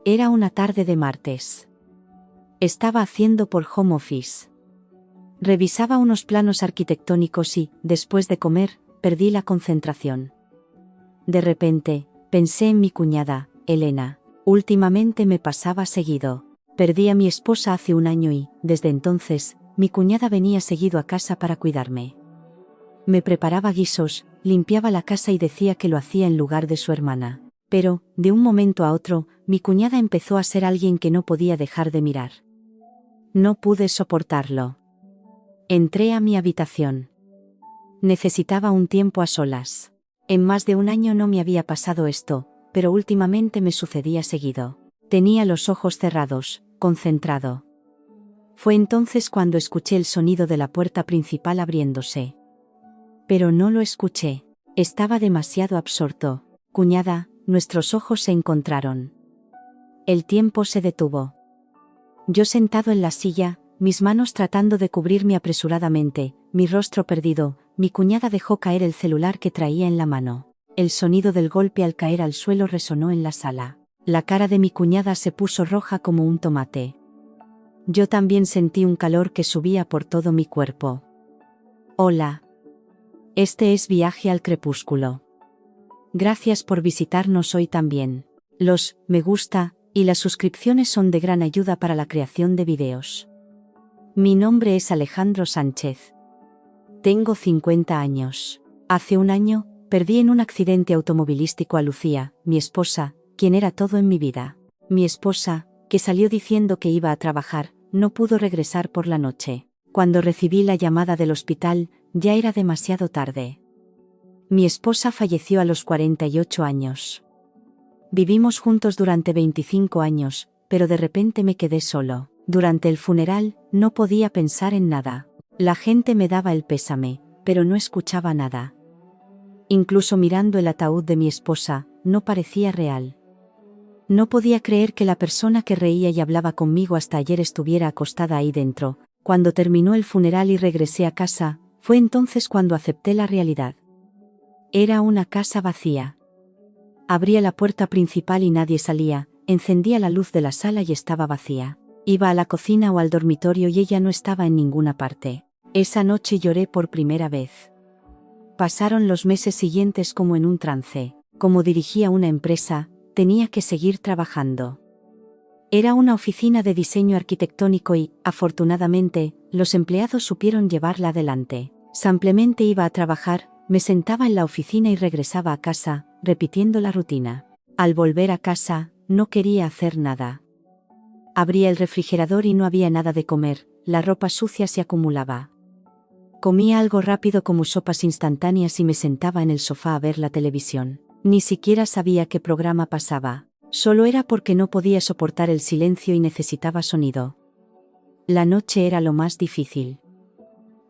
Era una tarde de martes. Estaba haciendo por home office. Revisaba unos planos arquitectónicos y, después de comer, perdí la concentración. De repente, pensé en mi cuñada, Elena. Últimamente me pasaba seguido. Perdí a mi esposa hace un año y, desde entonces, mi cuñada venía seguido a casa para cuidarme. Me preparaba guisos, limpiaba la casa y decía que lo hacía en lugar de su hermana. Pero, de un momento a otro, mi cuñada empezó a ser alguien que no podía dejar de mirar. No pude soportarlo. Entré a mi habitación. Necesitaba un tiempo a solas. En más de un año no me había pasado esto, pero últimamente me sucedía seguido. Tenía los ojos cerrados, concentrado. Fue entonces cuando escuché el sonido de la puerta principal abriéndose. Pero no lo escuché. Estaba demasiado absorto. Cuñada, nuestros ojos se encontraron. El tiempo se detuvo. Yo sentado en la silla, mis manos tratando de cubrirme apresuradamente, mi rostro perdido, mi cuñada dejó caer el celular que traía en la mano. El sonido del golpe al caer al suelo resonó en la sala. La cara de mi cuñada se puso roja como un tomate. Yo también sentí un calor que subía por todo mi cuerpo. Hola. Este es Viaje al Crepúsculo. Gracias por visitarnos hoy también. Los me gusta y las suscripciones son de gran ayuda para la creación de videos. Mi nombre es Alejandro Sánchez. Tengo 50 años. Hace un año, perdí en un accidente automovilístico a Lucía, mi esposa, quien era todo en mi vida. Mi esposa, que salió diciendo que iba a trabajar, no pudo regresar por la noche. Cuando recibí la llamada del hospital, ya era demasiado tarde. Mi esposa falleció a los 48 años. Vivimos juntos durante 25 años, pero de repente me quedé solo. Durante el funeral, no podía pensar en nada. La gente me daba el pésame, pero no escuchaba nada. Incluso mirando el ataúd de mi esposa, no parecía real. No podía creer que la persona que reía y hablaba conmigo hasta ayer estuviera acostada ahí dentro. Cuando terminó el funeral y regresé a casa, fue entonces cuando acepté la realidad. Era una casa vacía. Abría la puerta principal y nadie salía, encendía la luz de la sala y estaba vacía. Iba a la cocina o al dormitorio y ella no estaba en ninguna parte. Esa noche lloré por primera vez. Pasaron los meses siguientes como en un trance. Como dirigía una empresa, tenía que seguir trabajando. Era una oficina de diseño arquitectónico y, afortunadamente, los empleados supieron llevarla adelante. Simplemente iba a trabajar, me sentaba en la oficina y regresaba a casa, repitiendo la rutina. Al volver a casa, no quería hacer nada. Abría el refrigerador y no había nada de comer, la ropa sucia se acumulaba. Comía algo rápido como sopas instantáneas y me sentaba en el sofá a ver la televisión. Ni siquiera sabía qué programa pasaba. Solo era porque no podía soportar el silencio y necesitaba sonido. La noche era lo más difícil.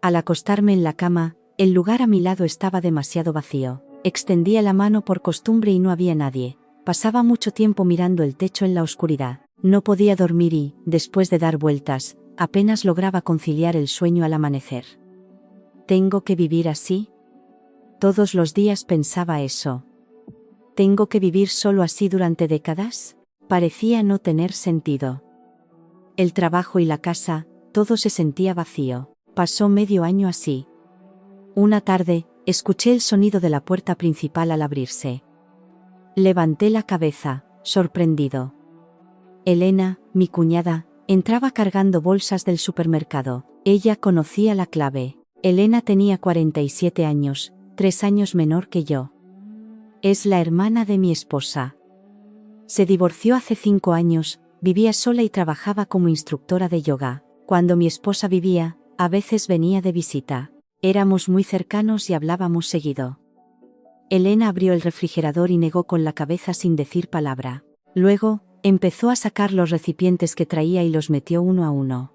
Al acostarme en la cama, el lugar a mi lado estaba demasiado vacío. Extendía la mano por costumbre y no había nadie. Pasaba mucho tiempo mirando el techo en la oscuridad. No podía dormir y, después de dar vueltas, apenas lograba conciliar el sueño al amanecer. ¿Tengo que vivir así? Todos los días pensaba eso. ¿Tengo que vivir solo así durante décadas? Parecía no tener sentido. El trabajo y la casa, todo se sentía vacío. Pasó medio año así. Una tarde, escuché el sonido de la puerta principal al abrirse. Levanté la cabeza, sorprendido. Elena, mi cuñada, entraba cargando bolsas del supermercado. Ella conocía la clave. Elena tenía 47 años, 3 años menor que yo. Es la hermana de mi esposa. Se divorció hace 5 años, vivía sola y trabajaba como instructora de yoga. Cuando mi esposa vivía, a veces venía de visita. Éramos muy cercanos y hablábamos seguido. Elena abrió el refrigerador y negó con la cabeza sin decir palabra. Luego, empezó a sacar los recipientes que traía y los metió uno a uno.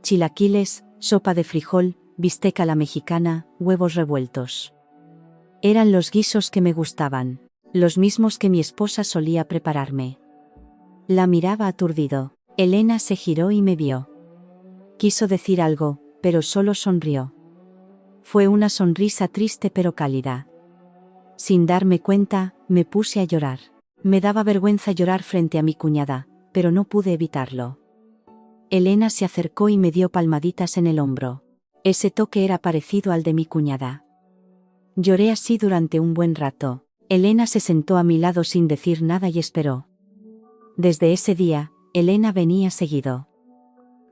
Chilaquiles, sopa de frijol, bistec a la mexicana, huevos revueltos. Eran los guisos que me gustaban, los mismos que mi esposa solía prepararme. La miraba aturdido. Elena se giró y me vio. Quiso decir algo, pero solo sonrió. Fue una sonrisa triste pero cálida. Sin darme cuenta, me puse a llorar. Me daba vergüenza llorar frente a mi cuñada, pero no pude evitarlo. Elena se acercó y me dio palmaditas en el hombro. Ese toque era parecido al de mi cuñada. Lloré así durante un buen rato. Elena se sentó a mi lado sin decir nada y esperó. Desde ese día, Elena venía seguido.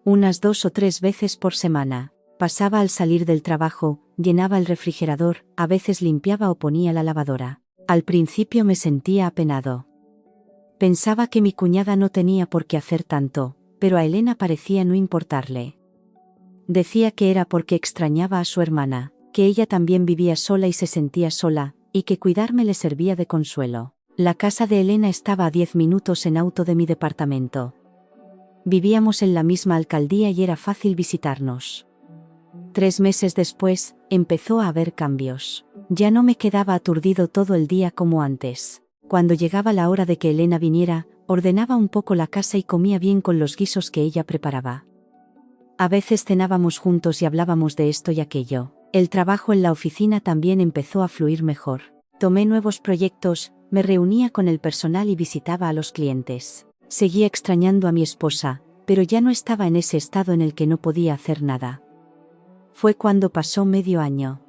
Unas 2 o 3 veces por semana. Pasaba al salir del trabajo, llenaba el refrigerador, a veces limpiaba o ponía la lavadora. Al principio me sentía apenado. Pensaba que mi cuñada no tenía por qué hacer tanto, pero a Elena parecía no importarle. Decía que era porque extrañaba a su hermana, que ella también vivía sola y se sentía sola, y que cuidarme le servía de consuelo. La casa de Elena estaba a 10 minutos en auto de mi departamento. Vivíamos en la misma alcaldía y era fácil visitarnos. 3 meses después, empezó a haber cambios. Ya no me quedaba aturdido todo el día como antes. Cuando llegaba la hora de que Elena viniera, ordenaba un poco la casa y comía bien con los guisos que ella preparaba. A veces cenábamos juntos y hablábamos de esto y aquello. El trabajo en la oficina también empezó a fluir mejor. Tomé nuevos proyectos, me reunía con el personal y visitaba a los clientes. Seguía extrañando a mi esposa, pero ya no estaba en ese estado en el que no podía hacer nada. Fue cuando pasó medio año.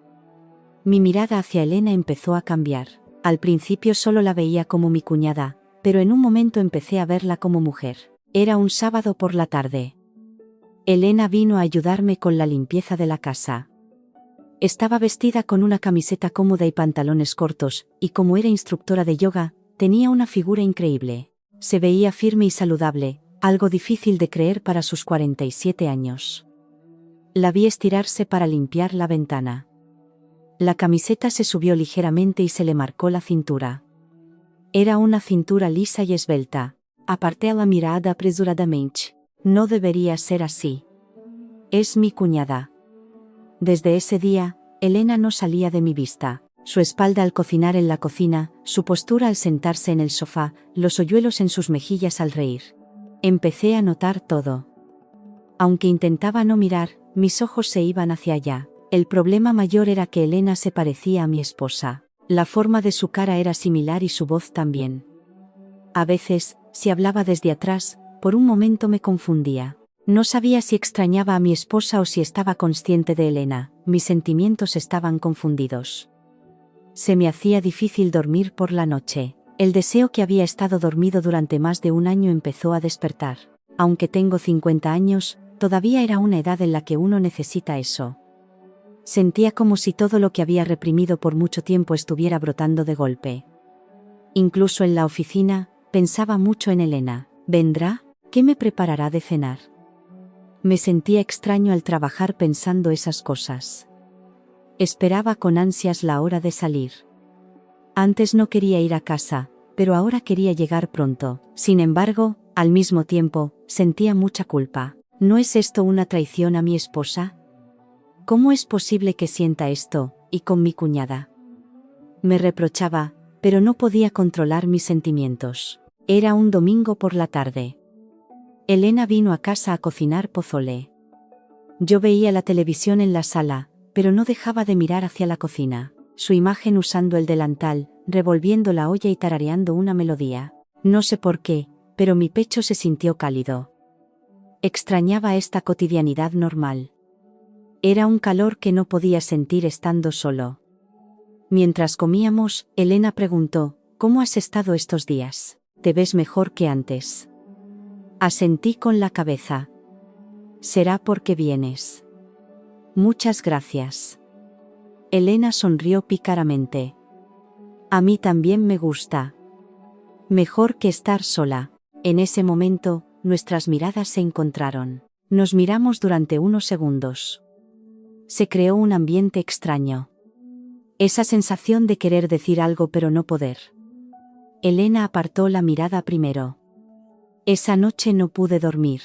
Mi mirada hacia Elena empezó a cambiar. Al principio solo la veía como mi cuñada, pero en un momento empecé a verla como mujer. Era un sábado por la tarde. Elena vino a ayudarme con la limpieza de la casa. Estaba vestida con una camiseta cómoda y pantalones cortos, y como era instructora de yoga, tenía una figura increíble. Se veía firme y saludable, algo difícil de creer para sus 47 años. La vi estirarse para limpiar la ventana. La camiseta se subió ligeramente y se le marcó la cintura. Era una cintura lisa y esbelta. Aparté la mirada apresuradamente. No debería ser así. Es mi cuñada. Desde ese día, Elena no salía de mi vista. Su espalda al cocinar en la cocina, su postura al sentarse en el sofá, los hoyuelos en sus mejillas al reír. Empecé a notar todo. Aunque intentaba no mirar, mis ojos se iban hacia allá. El problema mayor era que Elena se parecía a mi esposa. La forma de su cara era similar y su voz también. A veces, si hablaba desde atrás, por un momento me confundía. No sabía si extrañaba a mi esposa o si estaba consciente de Elena. Mis sentimientos estaban confundidos. Se me hacía difícil dormir por la noche. El deseo que había estado dormido durante más de un año empezó a despertar. Aunque tengo 50 años, todavía era una edad en la que uno necesita eso. Sentía como si todo lo que había reprimido por mucho tiempo estuviera brotando de golpe. Incluso en la oficina, pensaba mucho en Elena. ¿Vendrá? ¿Qué me preparará de cenar? Me sentía extraño al trabajar pensando esas cosas. Esperaba con ansias la hora de salir. Antes no quería ir a casa, pero ahora quería llegar pronto. Sin embargo, al mismo tiempo, sentía mucha culpa. ¿No es esto una traición a mi esposa? ¿Cómo es posible que sienta esto, y con mi cuñada? Me reprochaba, pero no podía controlar mis sentimientos. Era un domingo por la tarde. Elena vino a casa a cocinar pozole. Yo veía la televisión en la sala, pero no dejaba de mirar hacia la cocina. Su imagen usando el delantal, revolviendo la olla y tarareando una melodía. No sé por qué, pero mi pecho se sintió cálido. Extrañaba esta cotidianidad normal. Era un calor que no podía sentir estando solo. Mientras comíamos, Elena preguntó, ¿cómo has estado estos días? ¿Te ves mejor que antes? Asentí con la cabeza. Será porque vienes. Muchas gracias. Elena sonrió pícaramente. A mí también me gusta. Mejor que estar sola. En ese momento, nuestras miradas se encontraron. Nos miramos durante unos segundos. Se creó un ambiente extraño. Esa sensación de querer decir algo pero no poder. Elena apartó la mirada primero. Esa noche no pude dormir.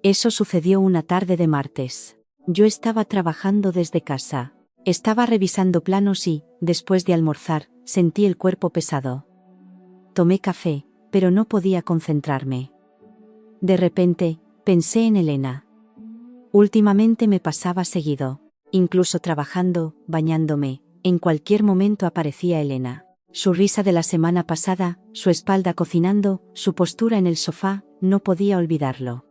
Eso sucedió una tarde de martes. Yo estaba trabajando desde casa. Estaba revisando planos y, después de almorzar, sentí el cuerpo pesado. Tomé café, pero no podía concentrarme. De repente, pensé en Elena. Últimamente me pasaba seguido. Incluso trabajando, bañándome, en cualquier momento aparecía Elena. Su risa de la semana pasada, su espalda cocinando, su postura en el sofá, no podía olvidarlo.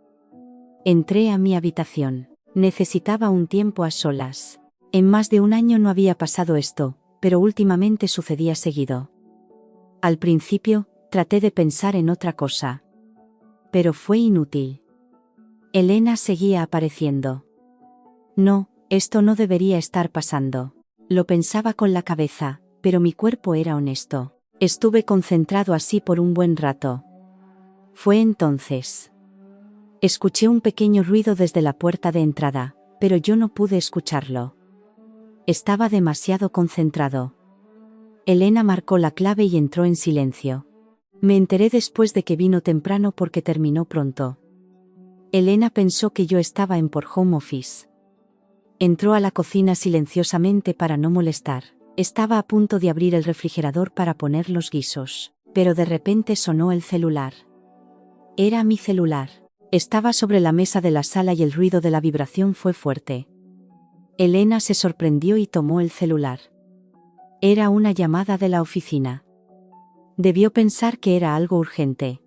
Entré a mi habitación. Necesitaba un tiempo a solas. En más de un año no había pasado esto, pero últimamente sucedía seguido. Al principio, traté de pensar en otra cosa. Pero fue inútil. Elena seguía apareciendo. No, esto no debería estar pasando. Lo pensaba con la cabeza, pero mi cuerpo era honesto. Estuve concentrado así por un buen rato. Fue entonces. Escuché un pequeño ruido desde la puerta de entrada, pero yo no pude escucharlo. Estaba demasiado concentrado. Elena marcó la clave y entró en silencio. Me enteré después de que vino temprano porque terminó pronto. Elena pensó que yo estaba en por home office. Entró a la cocina silenciosamente para no molestar. Estaba a punto de abrir el refrigerador para poner los guisos, pero de repente sonó el celular. Era mi celular. Estaba sobre la mesa de la sala y el ruido de la vibración fue fuerte. Elena se sorprendió y tomó el celular. Era una llamada de la oficina. Debió pensar que era algo urgente.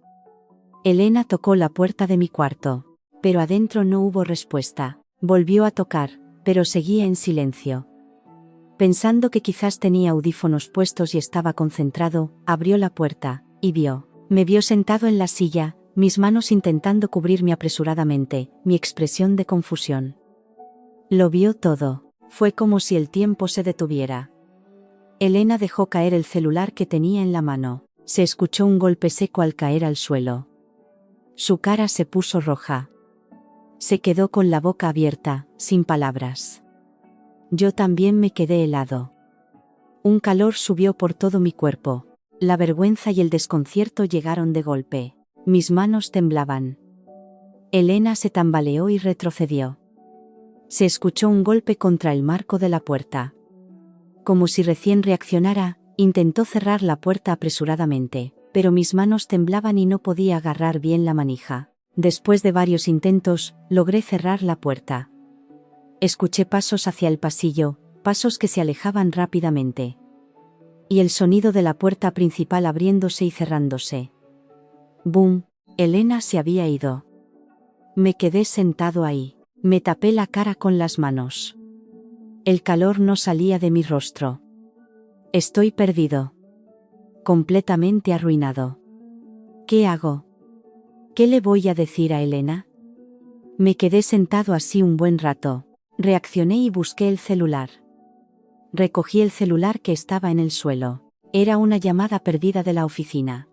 Elena tocó la puerta de mi cuarto, pero adentro no hubo respuesta. Volvió a tocar, pero seguía en silencio. Pensando que quizás tenía audífonos puestos y estaba concentrado, abrió la puerta, y me vio sentado en la silla, mis manos intentando cubrirme apresuradamente, mi expresión de confusión. Lo vio todo. Fue como si el tiempo se detuviera. Elena dejó caer el celular que tenía en la mano. Se escuchó un golpe seco al caer al suelo. Su cara se puso roja. Se quedó con la boca abierta, sin palabras. Yo también me quedé helado. Un calor subió por todo mi cuerpo. La vergüenza y el desconcierto llegaron de golpe. Mis manos temblaban. Elena se tambaleó y retrocedió. Se escuchó un golpe contra el marco de la puerta. Como si recién reaccionara, intentó cerrar la puerta apresuradamente, pero mis manos temblaban y no podía agarrar bien la manija. Después de varios intentos, logré cerrar la puerta. Escuché pasos hacia el pasillo, pasos que se alejaban rápidamente. Y el sonido de la puerta principal abriéndose y cerrándose. ¡Bum! Elena se había ido. Me quedé sentado ahí. Me tapé la cara con las manos. El calor no salía de mi rostro. Estoy perdido. Completamente arruinado. ¿Qué hago? ¿Qué le voy a decir a Elena? Me quedé sentado así un buen rato. Reaccioné y busqué el celular. Recogí el celular que estaba en el suelo. Era una llamada perdida de la oficina.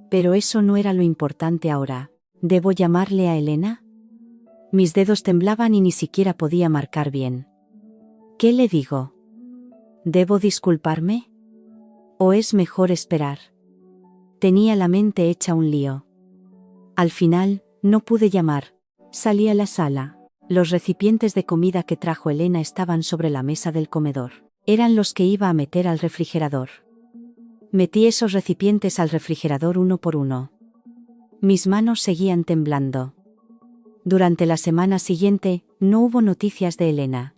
Pero eso no era lo importante ahora. ¿Debo llamarle a Elena? Mis dedos temblaban y ni siquiera podía marcar bien. ¿Qué le digo? ¿Debo disculparme? ¿O es mejor esperar? Tenía la mente hecha un lío. Al final, no pude llamar. Salí a la sala. Los recipientes de comida que trajo Elena estaban sobre la mesa del comedor. Eran los que iba a meter al refrigerador. Metí esos recipientes al refrigerador uno por uno. Mis manos seguían temblando. Durante la semana siguiente, no hubo noticias de Elena.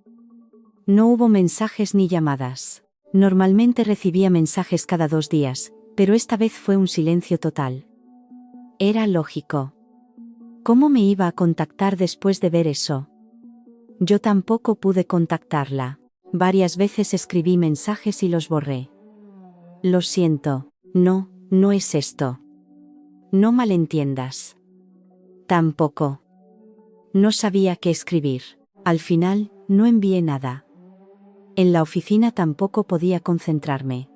No hubo mensajes ni llamadas. Normalmente recibía mensajes cada 2 días, pero esta vez fue un silencio total. Era lógico. ¿Cómo me iba a contactar después de ver eso? Yo tampoco pude contactarla. Varias veces escribí mensajes y los borré. Lo siento, no es esto. No malentiendas. Tampoco. No sabía qué escribir. Al final, no envié nada. En la oficina tampoco podía concentrarme.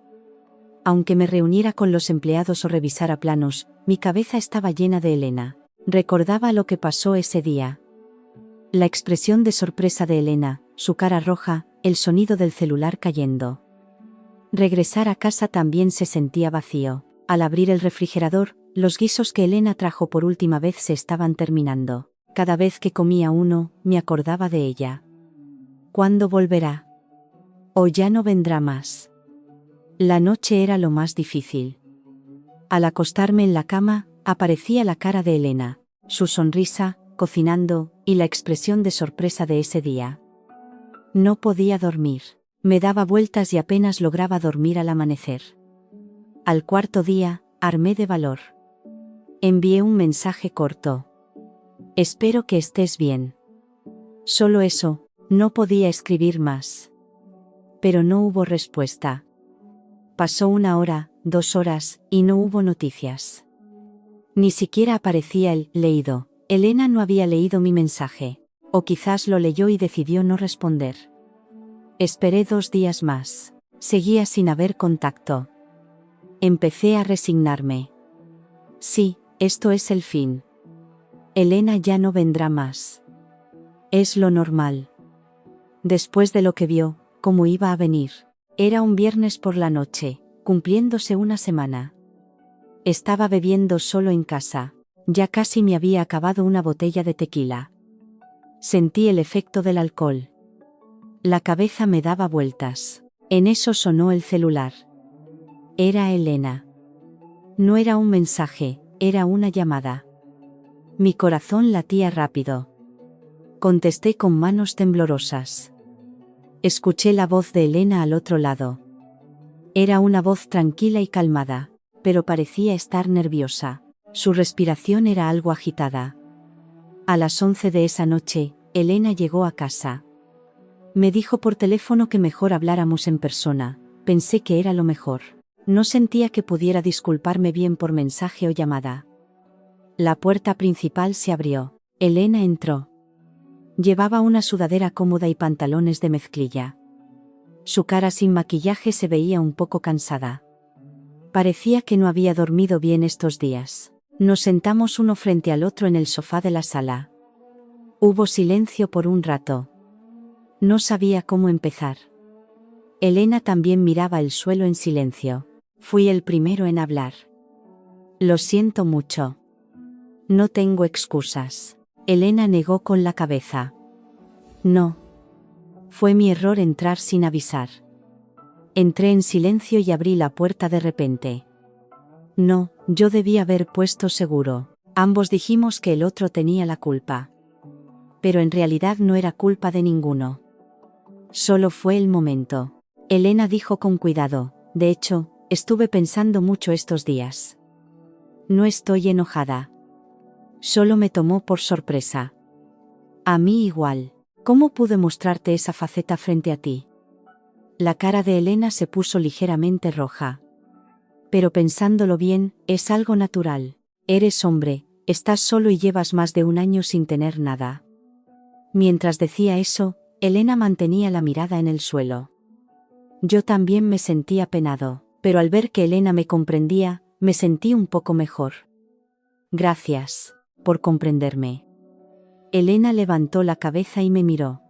Aunque me reuniera con los empleados o revisara planos, mi cabeza estaba llena de Elena. Recordaba lo que pasó ese día. La expresión de sorpresa de Elena, su cara roja, el sonido del celular cayendo. Regresar a casa también se sentía vacío. Al abrir el refrigerador, los guisos que Elena trajo por última vez se estaban terminando. Cada vez que comía uno, me acordaba de ella. ¿Cuándo volverá? ¿O ya no vendrá más? La noche era lo más difícil. Al acostarme en la cama, aparecía la cara de Elena, su sonrisa, cocinando, y la expresión de sorpresa de ese día. No podía dormir. Me daba vueltas y apenas lograba dormir al amanecer. Al cuarto día, armé de valor. Envié un mensaje corto. Espero que estés bien. Solo eso, no podía escribir más. Pero no hubo respuesta. Pasó 1 hora, 2 horas, y no hubo noticias. Ni siquiera aparecía el leído. Elena no había leído mi mensaje. O quizás lo leyó y decidió no responder. Esperé 2 días más. Seguía sin haber contacto. Empecé a resignarme. Sí, esto es el fin. Elena ya no vendrá más. Es lo normal. Después de lo que vio, ¿cómo iba a venir? Era un viernes por la noche, cumpliéndose 1 semana. Estaba bebiendo solo en casa. Ya casi me había acabado una botella de tequila. Sentí el efecto del alcohol. La cabeza me daba vueltas. En eso sonó el celular. Era Elena. No era un mensaje, era una llamada. Mi corazón latía rápido. Contesté con manos temblorosas. Escuché la voz de Elena al otro lado. Era una voz tranquila y calmada, pero parecía estar nerviosa. Su respiración era algo agitada. A las 11 de esa noche, Elena llegó a casa. Me dijo por teléfono que mejor habláramos en persona. Pensé que era lo mejor. No sentía que pudiera disculparme bien por mensaje o llamada. La puerta principal se abrió. Elena entró. Llevaba una sudadera cómoda y pantalones de mezclilla. Su cara sin maquillaje se veía un poco cansada. Parecía que no había dormido bien estos días. Nos sentamos uno frente al otro en el sofá de la sala. Hubo silencio por un rato. No sabía cómo empezar. Elena también miraba el suelo en silencio. Fui el primero en hablar. Lo siento mucho. No tengo excusas. Elena negó con la cabeza. No. Fue mi error entrar sin avisar. Entré en silencio y abrí la puerta de repente. No, yo debí haber puesto seguro. Ambos dijimos que el otro tenía la culpa. Pero en realidad no era culpa de ninguno. Solo fue el momento. Elena dijo con cuidado, de hecho, estuve pensando mucho estos días. No estoy enojada. Solo me tomó por sorpresa. A mí igual. ¿Cómo pude mostrarte esa faceta frente a ti? La cara de Elena se puso ligeramente roja. Pero pensándolo bien, es algo natural. Eres hombre, estás solo y llevas más de 1 año sin tener nada. Mientras decía eso, Elena mantenía la mirada en el suelo. Yo también me sentí apenado, pero al ver que Elena me comprendía, me sentí un poco mejor. Gracias por comprenderme. Elena levantó la cabeza y me miró.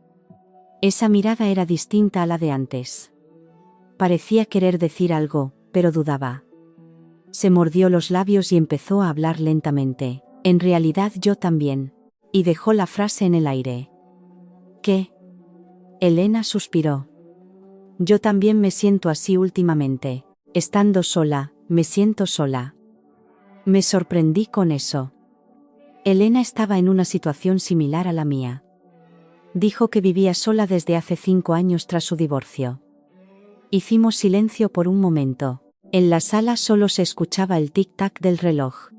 Esa mirada era distinta a la de antes. Parecía querer decir algo, pero dudaba. Se mordió los labios y empezó a hablar lentamente. En realidad yo también. Y dejó la frase en el aire. ¿Qué? Elena suspiró. Yo también me siento así últimamente. Estando sola, me siento sola. Me sorprendí con eso. Elena estaba en una situación similar a la mía. Dijo que vivía sola desde hace 5 años tras su divorcio. Hicimos silencio por un momento. En la sala solo se escuchaba el tic-tac del reloj.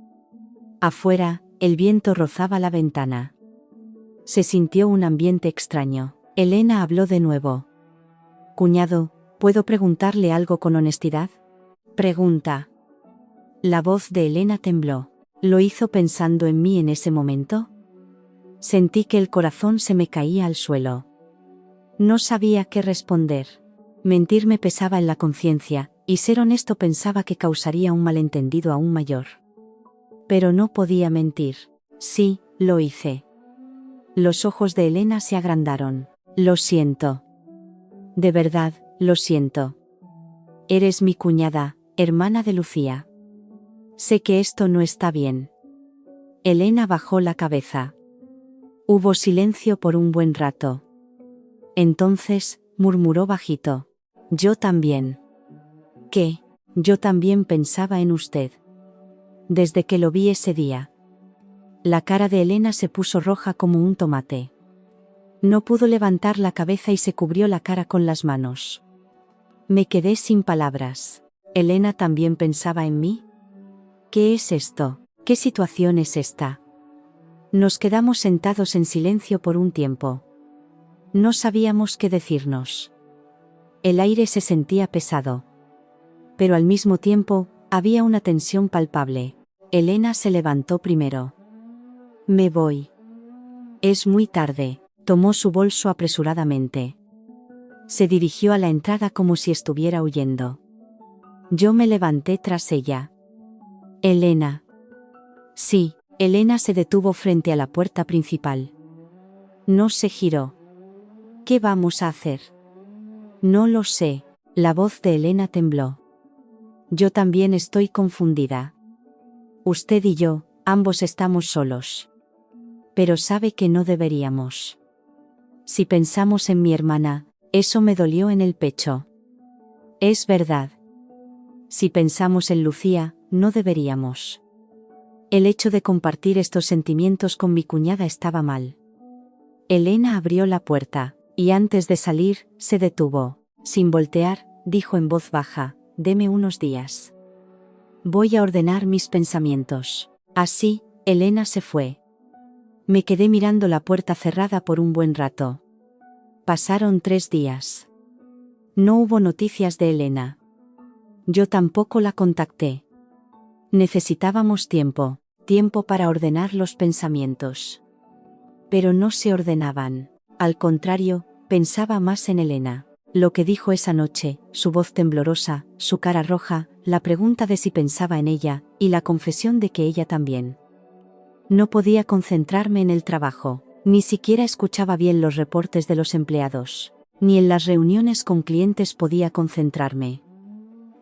Afuera, el viento rozaba la ventana. Se sintió un ambiente extraño. Elena habló de nuevo. Cuñado, ¿puedo preguntarle algo con honestidad? Pregunta. La voz de Elena tembló. ¿Lo hizo pensando en mí en ese momento? Sentí que el corazón se me caía al suelo. No sabía qué responder. Mentir me pesaba en la conciencia, y ser honesto pensaba que causaría un malentendido aún mayor. Pero no podía mentir. Sí, lo hice. Los ojos de Elena se agrandaron. Lo siento. De verdad, lo siento. Eres mi cuñada, hermana de Lucía. Sé que esto no está bien. Elena bajó la cabeza. Hubo silencio por un buen rato. Entonces, murmuró bajito. Yo también. ¿Qué? Yo también pensaba en usted. Desde que lo vi ese día. La cara de Elena se puso roja como un tomate. No pudo levantar la cabeza y se cubrió la cara con las manos. Me quedé sin palabras. ¿Elena también pensaba en mí? ¿Qué es esto? ¿Qué situación es esta? Nos quedamos sentados en silencio por un tiempo. No sabíamos qué decirnos. El aire se sentía pesado. Pero al mismo tiempo, había una tensión palpable. Elena se levantó primero. Me voy. Es muy tarde. Tomó su bolso apresuradamente. Se dirigió a la entrada como si estuviera huyendo. Yo me levanté tras ella. Elena. Sí, Elena se detuvo frente a la puerta principal. No se giró. ¿Qué vamos a hacer? No lo sé. La voz de Elena tembló. Yo también estoy confundida. Usted y yo, ambos estamos solos. Pero sabe que no deberíamos. Si pensamos en mi hermana, eso me dolió en el pecho. Es verdad. Si pensamos en Lucía, no deberíamos. El hecho de compartir estos sentimientos con mi cuñada estaba mal. Elena abrió la puerta, y antes de salir, se detuvo. Sin voltear, dijo en voz baja, «Deme unos días. Voy a ordenar mis pensamientos». Así, Elena se fue. Me quedé mirando la puerta cerrada por un buen rato. Pasaron 3 días. No hubo noticias de Elena. Yo tampoco la contacté. Necesitábamos tiempo para ordenar los pensamientos. Pero no se ordenaban. Al contrario, pensaba más en Elena. Lo que dijo esa noche, su voz temblorosa, su cara roja, la pregunta de si pensaba en ella, y la confesión de que ella también. No podía concentrarme en el trabajo, ni siquiera escuchaba bien los reportes de los empleados, ni en las reuniones con clientes podía concentrarme.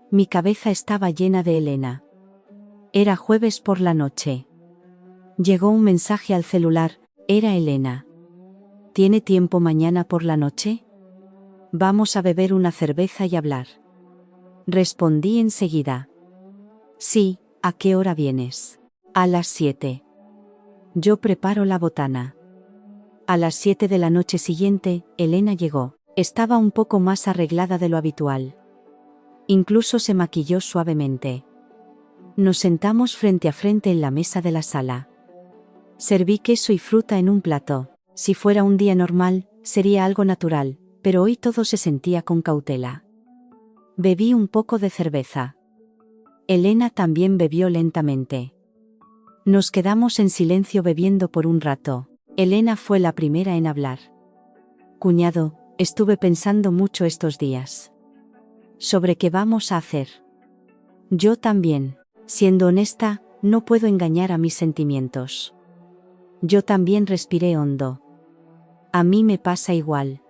Mi cabeza estaba llena de Elena. Era jueves por la noche. Llegó un mensaje al celular, era Elena. ¿Tiene tiempo mañana por la noche? Vamos a beber una cerveza y hablar. Respondí enseguida. Sí, ¿a qué hora vienes? A las 7. Yo preparo la botana. A las 7 de la noche siguiente, Elena llegó. Estaba un poco más arreglada de lo habitual. Incluso se maquilló suavemente. Nos sentamos frente a frente en la mesa de la sala. Serví queso y fruta en un plato. Si fuera un día normal, sería algo natural, pero hoy todo se sentía con cautela. Bebí un poco de cerveza. Elena también bebió lentamente. Nos quedamos en silencio bebiendo por un rato. Elena fue la primera en hablar. Cuñado, estuve pensando mucho estos días. ¿Sobre qué vamos a hacer? Yo también. Siendo honesta, no puedo engañar a mis sentimientos. Yo también respiré hondo. A mí me pasa igual.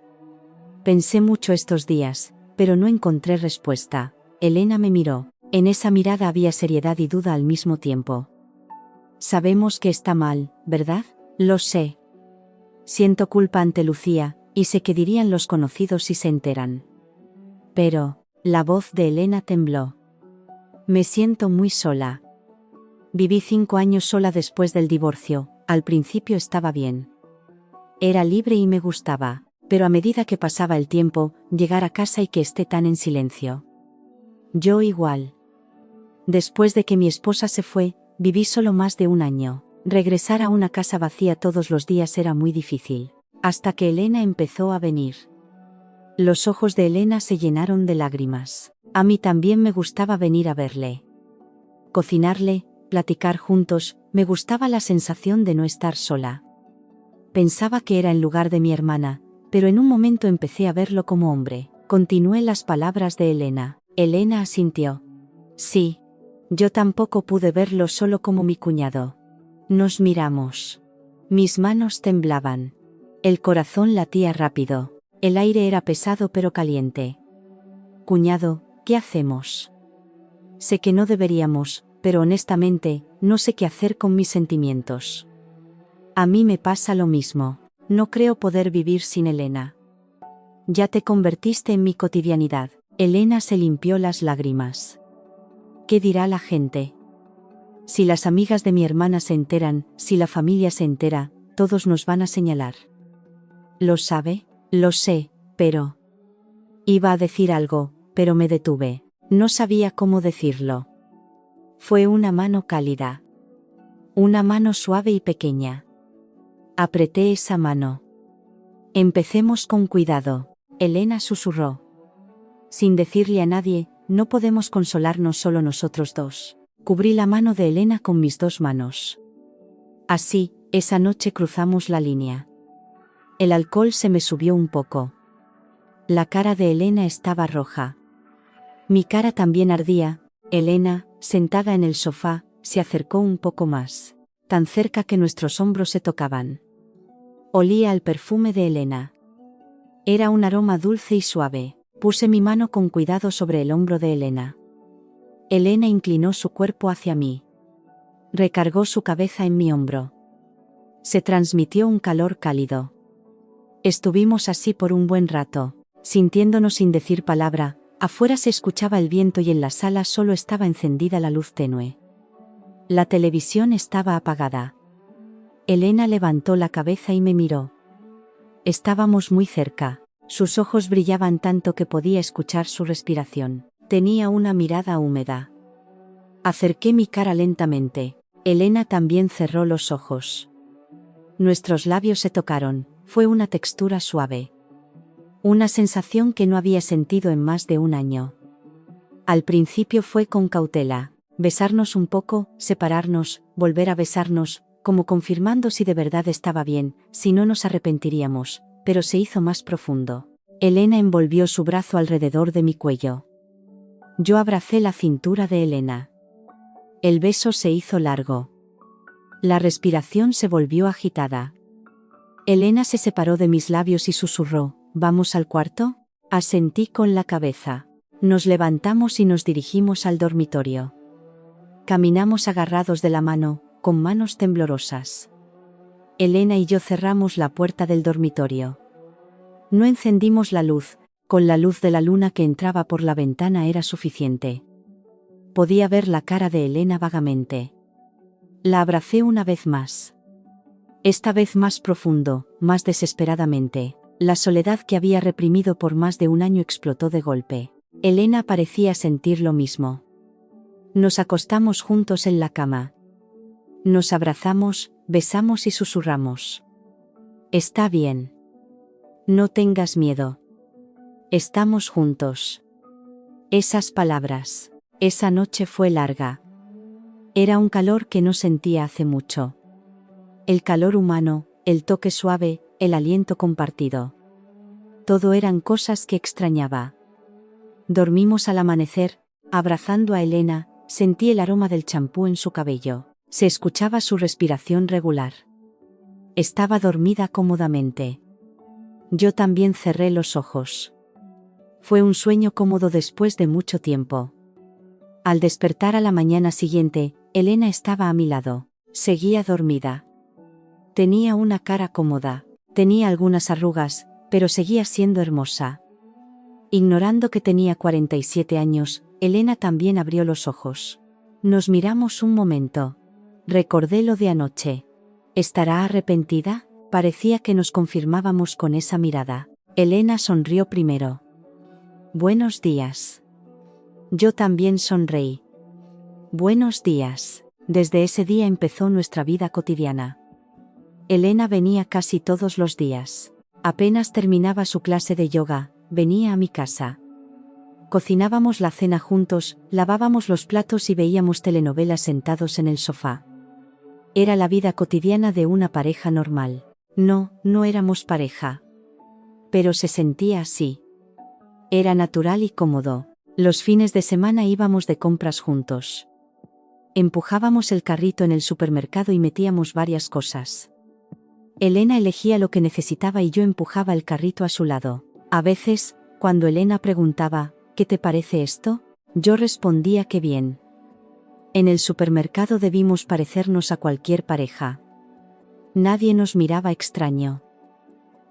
Pensé mucho estos días, pero no encontré respuesta. Elena me miró. En esa mirada había seriedad y duda al mismo tiempo. Sabemos que está mal, ¿verdad? Lo sé. Siento culpa ante Lucía, y sé qué dirían los conocidos si se enteran. Pero, la voz de Elena tembló. Me siento muy sola. Viví 5 años sola después del divorcio, al principio estaba bien. Era libre y me gustaba, pero a medida que pasaba el tiempo, llegar a casa y que esté tan en silencio. Yo igual. Después de que mi esposa se fue, viví solo más de 1 año. Regresar a una casa vacía todos los días era muy difícil. Hasta que Elena empezó a venir. Los ojos de Elena se llenaron de lágrimas. A mí también me gustaba venir a verle. Cocinarle, platicar juntos, me gustaba la sensación de no estar sola. Pensaba que era en lugar de mi hermana, pero en un momento empecé a verlo como hombre. Continué las palabras de Elena. Elena asintió. Sí. Yo tampoco pude verlo solo como mi cuñado. Nos miramos. Mis manos temblaban. El corazón latía rápido. El aire era pesado pero caliente. Cuñado, ¿qué hacemos? Sé que no deberíamos, pero honestamente, no sé qué hacer con mis sentimientos. A mí me pasa lo mismo. No creo poder vivir sin Elena. Ya te convertiste en mi cotidianidad. Elena se limpió las lágrimas. ¿Qué dirá la gente? Si las amigas de mi hermana se enteran, si la familia se entera, todos nos van a señalar. ¿Lo sabe? Lo sé, pero... Iba a decir algo, pero me detuve. No sabía cómo decirlo. Fue una mano cálida. Una mano suave y pequeña. Apreté esa mano. Empecemos con cuidado, Elena susurró. Sin decirle a nadie, no podemos consolarnos solo nosotros dos. Cubrí la mano de Elena con mis dos manos. Así, esa noche cruzamos la línea. El alcohol se me subió un poco. La cara de Elena estaba roja. Mi cara también ardía. Elena, sentada en el sofá, se acercó un poco más, tan cerca que nuestros hombros se tocaban. Olía al perfume de Elena. Era un aroma dulce y suave. Puse mi mano con cuidado sobre el hombro de Elena. Elena inclinó su cuerpo hacia mí. Recargó su cabeza en mi hombro. Se transmitió un calor cálido. Estuvimos así por un buen rato, sintiéndonos sin decir palabra. Afuera se escuchaba el viento y en la sala solo estaba encendida la luz tenue. La televisión estaba apagada. Elena levantó la cabeza y me miró. Estábamos muy cerca. Sus ojos brillaban tanto que podía escuchar su respiración. Tenía una mirada húmeda. Acerqué mi cara lentamente. Elena también cerró los ojos. Nuestros labios se tocaron. Fue una textura suave. Una sensación que no había sentido en más de un año. Al principio fue con cautela. Besarnos un poco, separarnos, volver a besarnos, como confirmando si de verdad estaba bien, si no nos arrepentiríamos, pero se hizo más profundo. Elena envolvió su brazo alrededor de mi cuello. Yo abracé la cintura de Elena. El beso se hizo largo. La respiración se volvió agitada. Elena se separó de mis labios y susurró, ¿vamos al cuarto? Asentí con la cabeza. Nos levantamos y nos dirigimos al dormitorio. Caminamos agarrados de la mano, con manos temblorosas. Elena y yo cerramos la puerta del dormitorio. No encendimos la luz, con la luz de la luna que entraba por la ventana era suficiente. Podía ver la cara de Elena vagamente. La abracé una vez más. Esta vez más profundo, más desesperadamente. La soledad que había reprimido por más de un año explotó de golpe. Elena parecía sentir lo mismo. Nos acostamos juntos en la cama. Nos abrazamos, besamos y susurramos. Está bien. No tengas miedo. Estamos juntos. Esas palabras. Esa noche fue larga. Era un calor que no sentía hace mucho. El calor humano, el toque suave, el aliento compartido. Todo eran cosas que extrañaba. Dormimos al amanecer, abrazando a Elena, sentí el aroma del champú en su cabello. Se escuchaba su respiración regular. Estaba dormida cómodamente. Yo también cerré los ojos. Fue un sueño cómodo después de mucho tiempo. Al despertar a la mañana siguiente, Elena estaba a mi lado. Seguía dormida. Tenía una cara cómoda, tenía algunas arrugas, pero seguía siendo hermosa. Ignorando que tenía 47 años, Elena también abrió los ojos. Nos miramos un momento. Recordé lo de anoche. ¿Estará arrepentida? Parecía que nos confirmábamos con esa mirada. Elena sonrió primero. Buenos días. Yo también sonreí. Buenos días. Desde ese día empezó nuestra vida cotidiana. Elena venía casi todos los días. Apenas terminaba su clase de yoga, venía a mi casa. Cocinábamos la cena juntos, lavábamos los platos y veíamos telenovelas sentados en el sofá. Era la vida cotidiana de una pareja normal. No, no éramos pareja. Pero se sentía así. Era natural y cómodo. Los fines de semana íbamos de compras juntos. Empujábamos el carrito en el supermercado y metíamos varias cosas. Elena elegía lo que necesitaba y yo empujaba el carrito a su lado. A veces, cuando Elena preguntaba, ¿qué te parece esto?, yo respondía que bien. En el supermercado debimos parecernos a cualquier pareja. Nadie nos miraba extraño.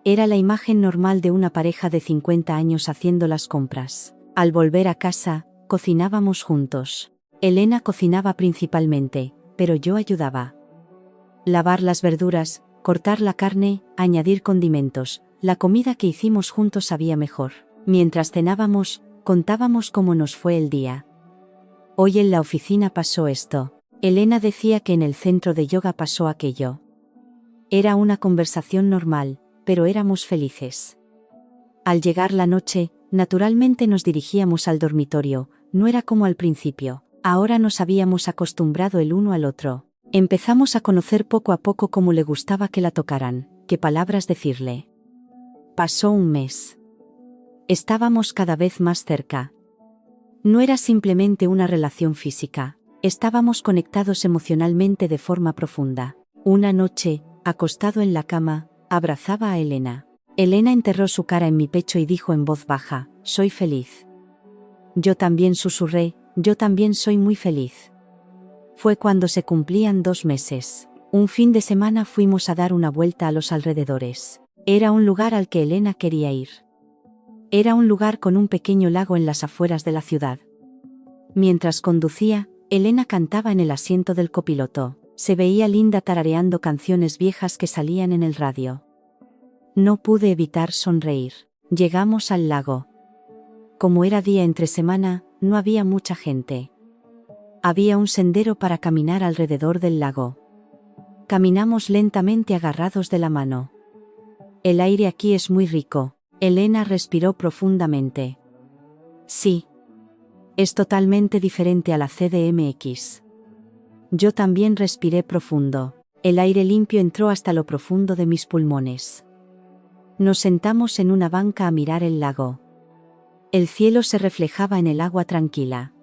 Era la imagen normal de una pareja de 50 años haciendo las compras. Al volver a casa, cocinábamos juntos. Elena cocinaba principalmente, pero yo ayudaba. Lavar las verduras, cortar la carne, añadir condimentos. La comida que hicimos juntos sabía mejor. Mientras cenábamos, Contábamos cómo nos fue el día. Hoy en la oficina pasó esto. Elena decía que en el centro de yoga pasó aquello. Era una conversación normal, pero éramos felices. Al llegar la noche, naturalmente nos dirigíamos al dormitorio, no era como al principio, ahora nos habíamos acostumbrado el uno al otro. Empezamos a conocer poco a poco cómo le gustaba que la tocaran, qué palabras decirle. Pasó un mes. Estábamos cada vez más cerca. No era simplemente una relación física, estábamos conectados emocionalmente de forma profunda. Una noche, acostado en la cama, abrazaba a Elena. Elena enterró su cara en mi pecho y dijo en voz baja, «Soy feliz». Yo también susurré, «Yo también soy muy feliz». Fue cuando se cumplían 2 meses. Un fin de semana fuimos a dar una vuelta a los alrededores. Era un lugar al que Elena quería ir. Era un lugar con un pequeño lago en las afueras de la ciudad. Mientras conducía, Elena cantaba en el asiento del copiloto. Se veía linda tarareando canciones viejas que salían en el radio. No pude evitar sonreír. Llegamos al lago. Como era día entre semana, no había mucha gente. Había un sendero para caminar alrededor del lago. Caminamos lentamente agarrados de la mano. El aire aquí es muy rico. Elena respiró profundamente. Sí. Es totalmente diferente a la CDMX. Yo también respiré profundo. El aire limpio entró hasta lo profundo de mis pulmones. Nos sentamos en una banca a mirar el lago. El cielo se reflejaba en el agua tranquila.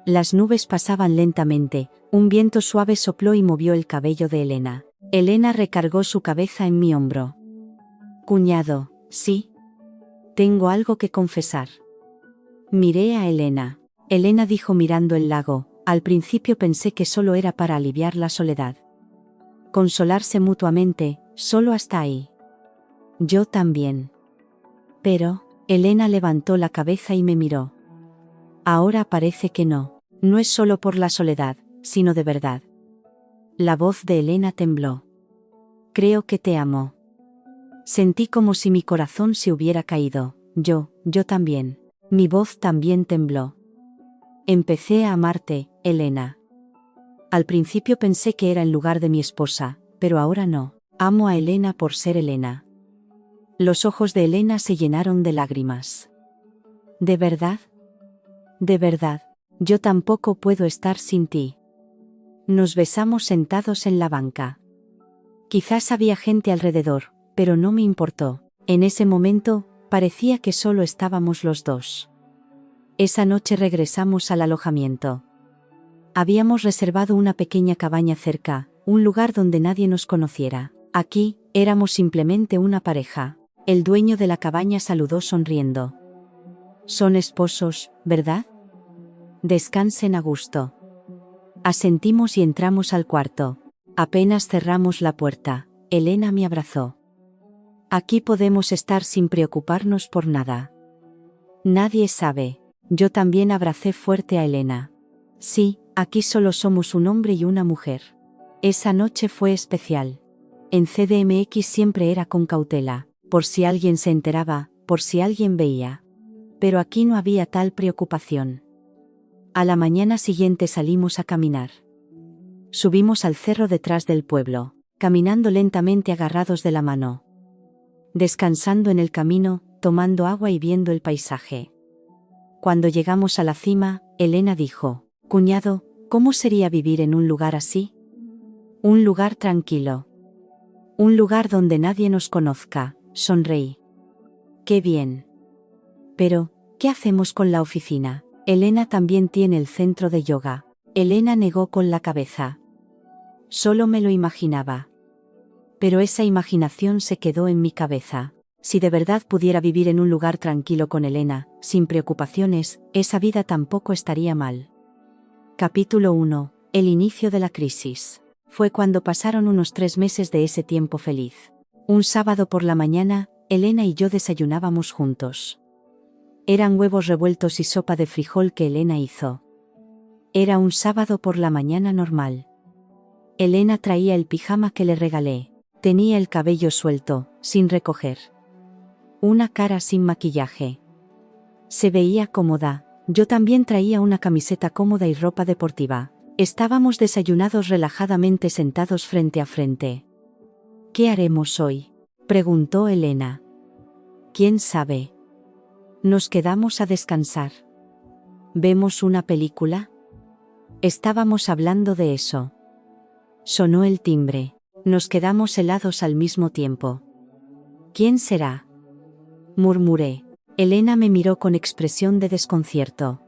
Las nubes pasaban lentamente, un viento suave sopló y movió el cabello de Elena. Elena recargó su cabeza en mi hombro. Cuñado, sí. Tengo algo que confesar. Miré a Elena. Elena dijo mirando el lago, al principio pensé que solo era para aliviar la soledad. Consolarse mutuamente, solo hasta ahí. Yo también. Pero, Elena levantó la cabeza y me miró. Ahora parece que no. No es solo por la soledad, sino de verdad. La voz de Elena tembló. Creo que te amo. Sentí como si mi corazón se hubiera caído. Yo también. Mi voz también tembló. Empecé a amarte, Elena. Al principio pensé que era en lugar de mi esposa, pero ahora no. Amo a Elena por ser Elena. Los ojos de Elena se llenaron de lágrimas. ¿De verdad? De verdad, yo tampoco puedo estar sin ti. Nos besamos sentados en la banca. Quizás había gente alrededor, pero no me importó. En ese momento, parecía que solo estábamos los dos. Esa noche regresamos al alojamiento. Habíamos reservado una pequeña cabaña cerca, un lugar donde nadie nos conociera. Aquí, éramos simplemente una pareja. El dueño de la cabaña saludó sonriendo. Son esposos, ¿verdad? Descansen a gusto. Asentimos y entramos al cuarto. Apenas cerramos la puerta, Elena me abrazó. Aquí podemos estar sin preocuparnos por nada. Nadie sabe. Yo también abracé fuerte a Elena. Sí, aquí solo somos un hombre y una mujer. Esa noche fue especial. En CDMX siempre era con cautela, por si alguien se enteraba, por si alguien veía. Pero aquí no había tal preocupación. A la mañana siguiente salimos a caminar. Subimos al cerro detrás del pueblo, caminando lentamente agarrados de la mano. Descansando en el camino, tomando agua y viendo el paisaje. Cuando llegamos a la cima, Elena dijo, «Cuñado, ¿cómo sería vivir en un lugar así? Un lugar tranquilo. Un lugar donde nadie nos conozca», sonreí. «Qué bien. Pero, ¿qué hacemos con la oficina? Elena también tiene el centro de yoga». Elena negó con la cabeza. Solo me lo imaginaba. Pero esa imaginación se quedó en mi cabeza. Si de verdad pudiera vivir en un lugar tranquilo con Elena, sin preocupaciones, esa vida tampoco estaría mal. Capítulo 1. El inicio de la crisis. Fue cuando pasaron unos 3 meses de ese tiempo feliz. Un sábado por la mañana, Elena y yo desayunábamos juntos. Eran huevos revueltos y sopa de frijol que Elena hizo. Era un sábado por la mañana normal. Elena traía el pijama que le regalé. Tenía el cabello suelto, sin recoger. Una cara sin maquillaje. Se veía cómoda. Yo también traía una camiseta cómoda y ropa deportiva. Estábamos desayunados relajadamente sentados frente a frente. ¿Qué haremos hoy?, preguntó Elena. ¿Quién sabe? Nos quedamos a descansar. ¿Vemos una película? Estábamos hablando de eso. Sonó el timbre. Nos quedamos helados al mismo tiempo. ¿Quién será?, murmuré. Elena me miró con expresión de desconcierto.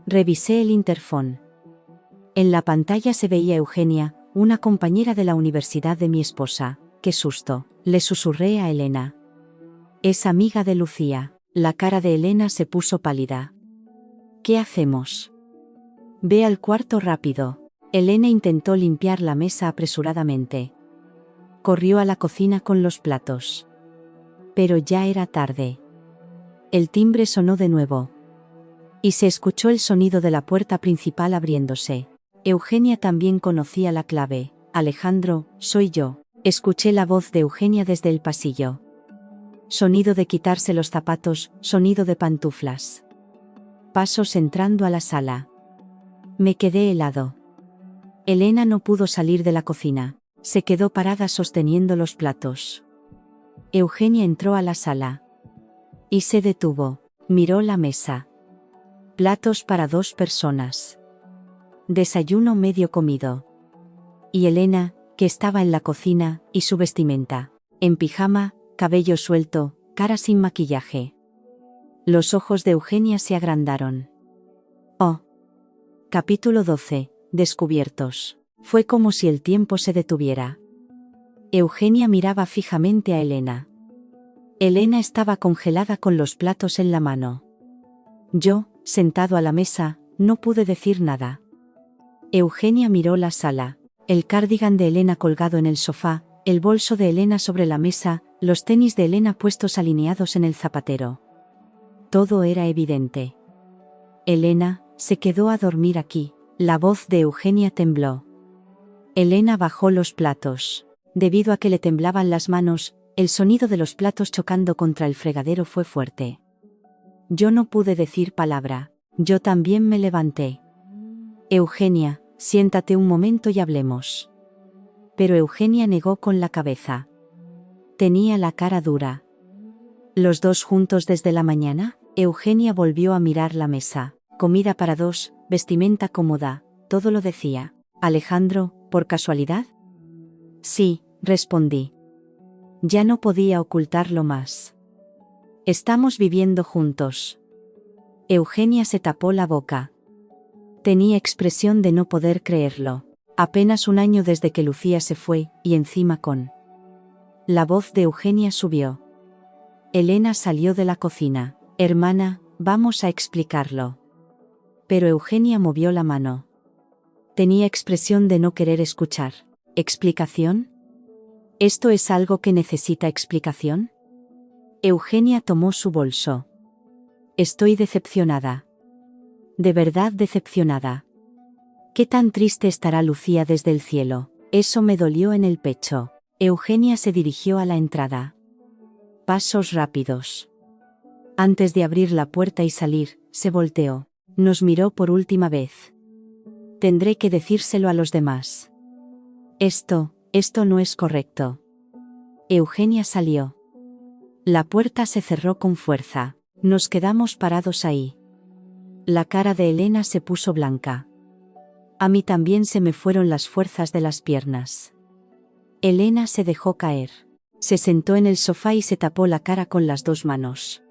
Revisé el interfón. En la pantalla se veía Eugenia, una compañera de la universidad de mi esposa. ¡Qué susto!, le susurré a Elena. Es amiga de Lucía. La cara de Elena se puso pálida. ¿Qué hacemos? Ve al cuarto rápido. Elena intentó limpiar la mesa apresuradamente. Corrió a la cocina con los platos. Pero ya era tarde. El timbre sonó de nuevo. Y se escuchó el sonido de la puerta principal abriéndose. Eugenia también conocía la clave. Alejandro, soy yo. Escuché la voz de Eugenia desde el pasillo. Sonido de quitarse los zapatos, sonido de pantuflas. Pasos entrando a la sala. Me quedé helado. Elena no pudo salir de la cocina. Se quedó parada sosteniendo los platos. Eugenia entró a la sala. Y se detuvo. Miró la mesa. Platos para 2 personas. Desayuno medio comido. Y Elena, que estaba en la cocina, y su vestimenta. En pijama, cabello suelto, cara sin maquillaje. Los ojos de Eugenia se agrandaron. Oh. Capítulo 12. Descubiertos. Fue como si el tiempo se detuviera. Eugenia miraba fijamente a Elena. Elena estaba congelada con los platos en la mano. Yo, sentado a la mesa, no pude decir nada. Eugenia miró la sala. El cardigan de Elena colgado en el sofá, el bolso de Elena sobre la mesa, los tenis de Elena puestos alineados en el zapatero. Todo era evidente. Elena se quedó a dormir aquí. La voz de Eugenia tembló. Elena bajó los platos. Debido a que le temblaban las manos, el sonido de los platos chocando contra el fregadero fue fuerte. Yo no pude decir palabra. Yo también me levanté. Eugenia, siéntate un momento y hablemos. Pero Eugenia negó con la cabeza. Tenía la cara dura. ¿Los 2 juntos desde la mañana? Eugenia volvió a mirar la mesa. Comida para 2, vestimenta cómoda, todo lo decía. Alejandro, ¿por casualidad? Sí, respondí. Ya no podía ocultarlo más. Estamos viviendo juntos. Eugenia se tapó la boca. Tenía expresión de no poder creerlo. Apenas 1 año desde que Lucía se fue, y encima con... La voz de Eugenia subió. Elena salió de la cocina. Hermana, vamos a explicarlo. Pero Eugenia movió la mano. Tenía expresión de no querer escuchar. ¿Explicación? ¿Esto es algo que necesita explicación? Eugenia tomó su bolso. Estoy decepcionada. De verdad decepcionada. ¿Qué tan triste estará Lucía desde el cielo? Eso me dolió en el pecho. Eugenia se dirigió a la entrada. Pasos rápidos. Antes de abrir la puerta y salir, se volteó. Nos miró por última vez. Tendré que decírselo a los demás. Esto no es correcto. Eugenia salió. La puerta se cerró con fuerza. Nos quedamos parados ahí. La cara de Elena se puso blanca. A mí también se me fueron las fuerzas de las piernas. Elena se dejó caer. Se sentó en el sofá y se tapó la cara con las 2 manos.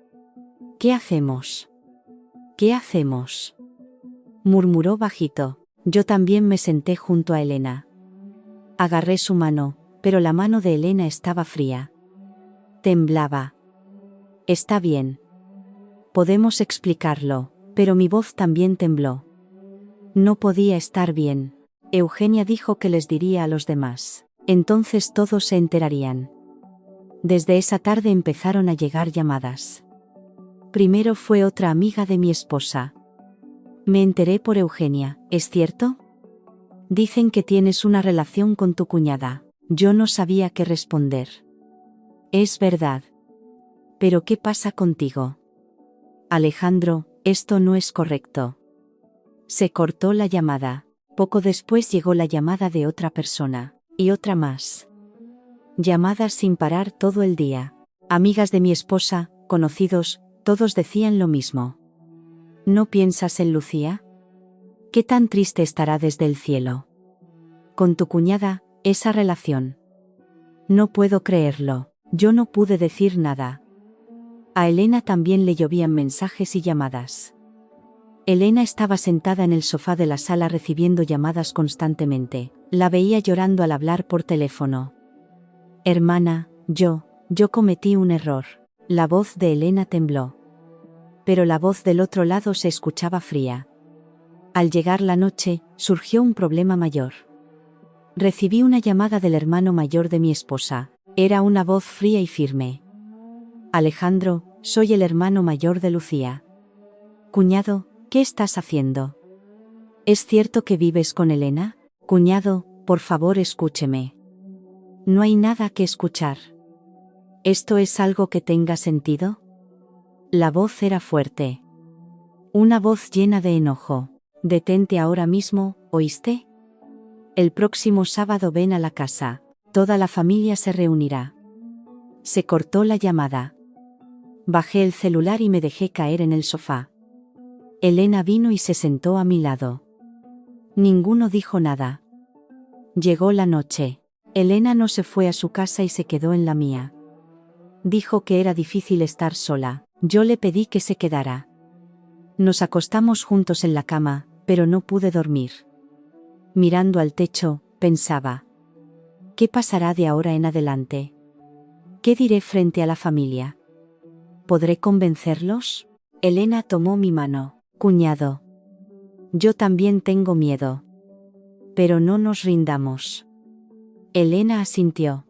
¿Qué hacemos? ¿Qué hacemos?, murmuró bajito. Yo también me senté junto a Elena. Agarré su mano, pero la mano de Elena estaba fría. Temblaba. Está bien. Podemos explicarlo, pero mi voz también tembló. No podía estar bien. Eugenia dijo que les diría a los demás. Entonces todos se enterarían. Desde esa tarde empezaron a llegar llamadas. Primero fue otra amiga de mi esposa. Me enteré por Eugenia, ¿es cierto? Dicen que tienes una relación con tu cuñada. Yo no sabía qué responder. Es verdad. ¿Pero qué pasa contigo? Alejandro, esto no es correcto. Se cortó la llamada. Poco después llegó la llamada de otra persona. Y otra más. Llamadas sin parar todo el día. Amigas de mi esposa, conocidos, todos decían lo mismo. ¿No piensas en Lucía? ¿Qué tan triste estará desde el cielo? Con tu cuñada, esa relación. No puedo creerlo. Yo no pude decir nada. A Elena también le llovían mensajes y llamadas. Elena estaba sentada en el sofá de la sala recibiendo llamadas constantemente. La veía llorando al hablar por teléfono. Hermana, yo cometí un error. La voz de Elena tembló. Pero la voz del otro lado se escuchaba fría. Al llegar la noche, surgió un problema mayor. Recibí una llamada del hermano mayor de mi esposa. Era una voz fría y firme. Alejandro, soy el hermano mayor de Lucía. Cuñado, ¿qué estás haciendo? ¿Es cierto que vives con Elena? Cuñado, por favor escúcheme. No hay nada que escuchar. ¿Esto es algo que tenga sentido? La voz era fuerte. Una voz llena de enojo. Detente ahora mismo, ¿oíste? El próximo sábado ven a la casa. Toda la familia se reunirá. Se cortó la llamada. Bajé el celular y me dejé caer en el sofá. Elena vino y se sentó a mi lado. Ninguno dijo nada. Llegó la noche. Elena no se fue a su casa y se quedó en la mía. Dijo que era difícil estar sola. Yo le pedí que se quedara. Nos acostamos juntos en la cama, pero no pude dormir. Mirando al techo, pensaba. ¿Qué pasará de ahora en adelante? ¿Qué diré frente a la familia? ¿Podré convencerlos? Elena tomó mi mano. Cuñado. Yo también tengo miedo. Pero no nos rindamos. Elena asintió.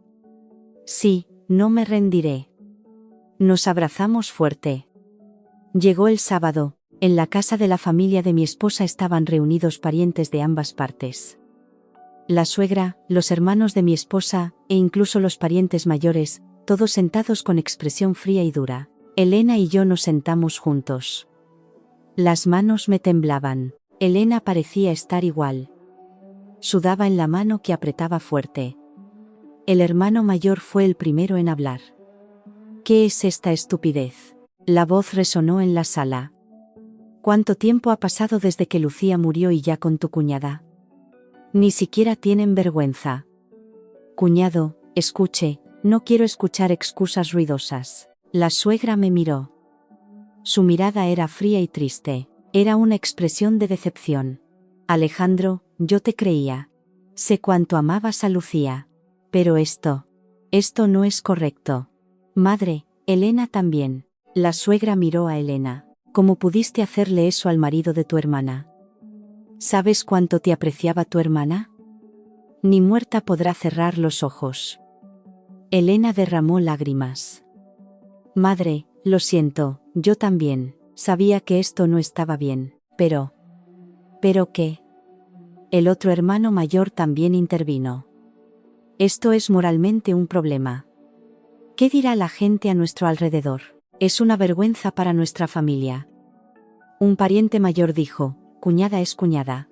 Sí, no me rendiré. Nos abrazamos fuerte. Llegó el sábado. En la casa de la familia de mi esposa estaban reunidos parientes de ambas partes. La suegra, los hermanos de mi esposa, e incluso los parientes mayores, todos sentados con expresión fría y dura. Elena y yo nos sentamos juntos. Las manos me temblaban. Elena parecía estar igual. Sudaba en la mano que apretaba fuerte. El hermano mayor fue el primero en hablar. ¿Qué es esta estupidez? La voz resonó en la sala. ¿Cuánto tiempo ha pasado desde que Lucía murió y ya con tu cuñada? Ni siquiera tienen vergüenza. Cuñado, escuche, no quiero escuchar excusas ruidosas. La suegra me miró. Su mirada era fría y triste. Era una expresión de decepción. Alejandro, yo te creía. Sé cuánto amabas a Lucía. Pero esto no es correcto. Madre, Elena también. La suegra miró a Elena. ¿Cómo pudiste hacerle eso al marido de tu hermana? ¿Sabes cuánto te apreciaba tu hermana? Ni muerta podrá cerrar los ojos. Elena derramó lágrimas. Madre, lo siento, yo también. Sabía que esto no estaba bien, pero... ¿Pero qué? El otro hermano mayor también intervino. Esto es moralmente un problema. ¿Qué dirá la gente a nuestro alrededor? Es una vergüenza para nuestra familia. Un pariente mayor dijo, cuñada es cuñada.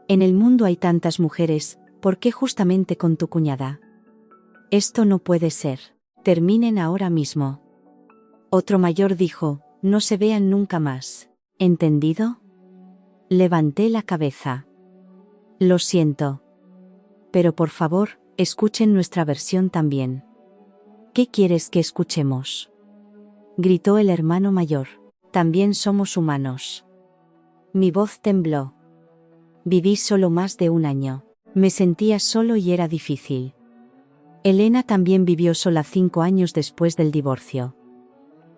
En el mundo hay tantas mujeres, ¿por qué justamente con tu cuñada? Esto no puede ser. Terminen ahora mismo. Otro mayor dijo, no se vean nunca más. ¿Entendido? Levanté la cabeza. Lo siento. Pero por favor, escuchen nuestra versión también. ¿Qué quieres que escuchemos? Gritó el hermano mayor. También somos humanos. Mi voz tembló. Viví solo más de un año. Me sentía solo y era difícil. Elena también vivió sola 5 años después del divorcio.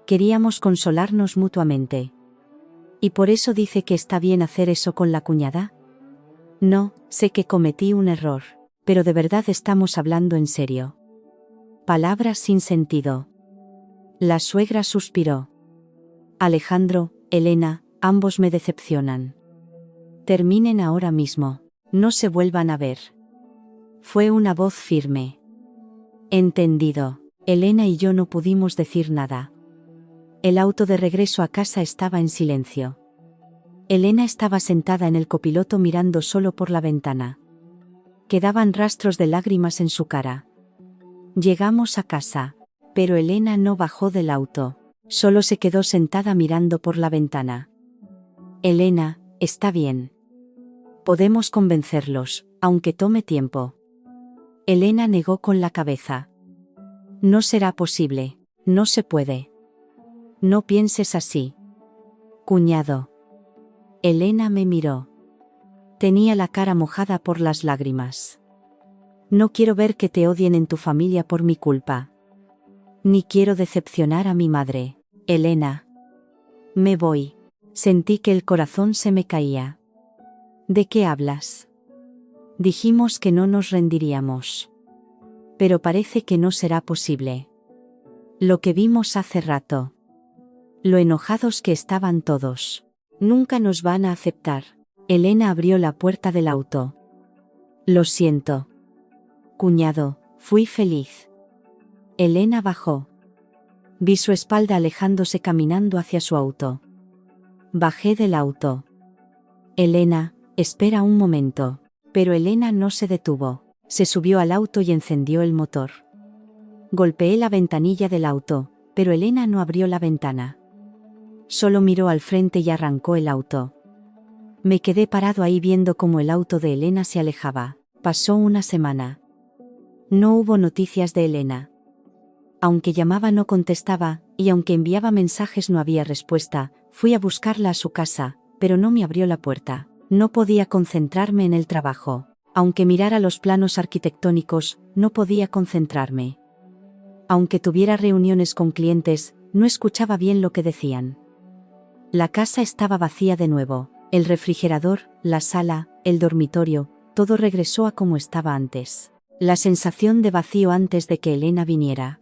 Queríamos consolarnos mutuamente. ¿Y por eso dice que está bien hacer eso con la cuñada? No, sé que cometí un error, pero de verdad estamos hablando en serio. Palabras sin sentido. La suegra suspiró. Alejandro, Elena, ambos me decepcionan. Terminen ahora mismo. No se vuelvan a ver. Fue una voz firme. Entendido. Elena y yo no pudimos decir nada. El auto de regreso a casa estaba en silencio. Elena estaba sentada en el copiloto mirando solo por la ventana. Quedaban rastros de lágrimas en su cara. Llegamos a casa, pero Elena no bajó del auto, solo se quedó sentada mirando por la ventana. Elena, está bien. Podemos convencerlos, aunque tome tiempo. Elena negó con la cabeza. No será posible, no se puede. No pienses así. Cuñado. Elena me miró. Tenía la cara mojada por las lágrimas. No quiero ver que te odien en tu familia por mi culpa. Ni quiero decepcionar a mi madre. Elena. Me voy. Sentí que el corazón se me caía. ¿De qué hablas? Dijimos que no nos rendiríamos. Pero parece que no será posible. Lo que vimos hace rato. Lo enojados que estaban todos. Nunca nos van a aceptar. Elena abrió la puerta del auto. Lo siento. Cuñado, fui feliz. Elena bajó. Vi su espalda alejándose caminando hacia su auto. Bajé del auto. Elena, espera un momento. Pero Elena no se detuvo. Se subió al auto y encendió el motor. Golpeé la ventanilla del auto, pero Elena no abrió la ventana. Solo miró al frente y arrancó el auto. Me quedé parado ahí viendo cómo el auto de Elena se alejaba. Pasó una semana. No hubo noticias de Elena. Aunque llamaba no contestaba, y aunque enviaba mensajes no había respuesta. Fui a buscarla a su casa, pero no me abrió la puerta. No podía concentrarme en el trabajo. Aunque mirara los planos arquitectónicos, no podía concentrarme. Aunque tuviera reuniones con clientes, no escuchaba bien lo que decían. La casa estaba vacía de nuevo. El refrigerador, la sala, el dormitorio, todo regresó a como estaba antes. La sensación de vacío antes de que Elena viniera.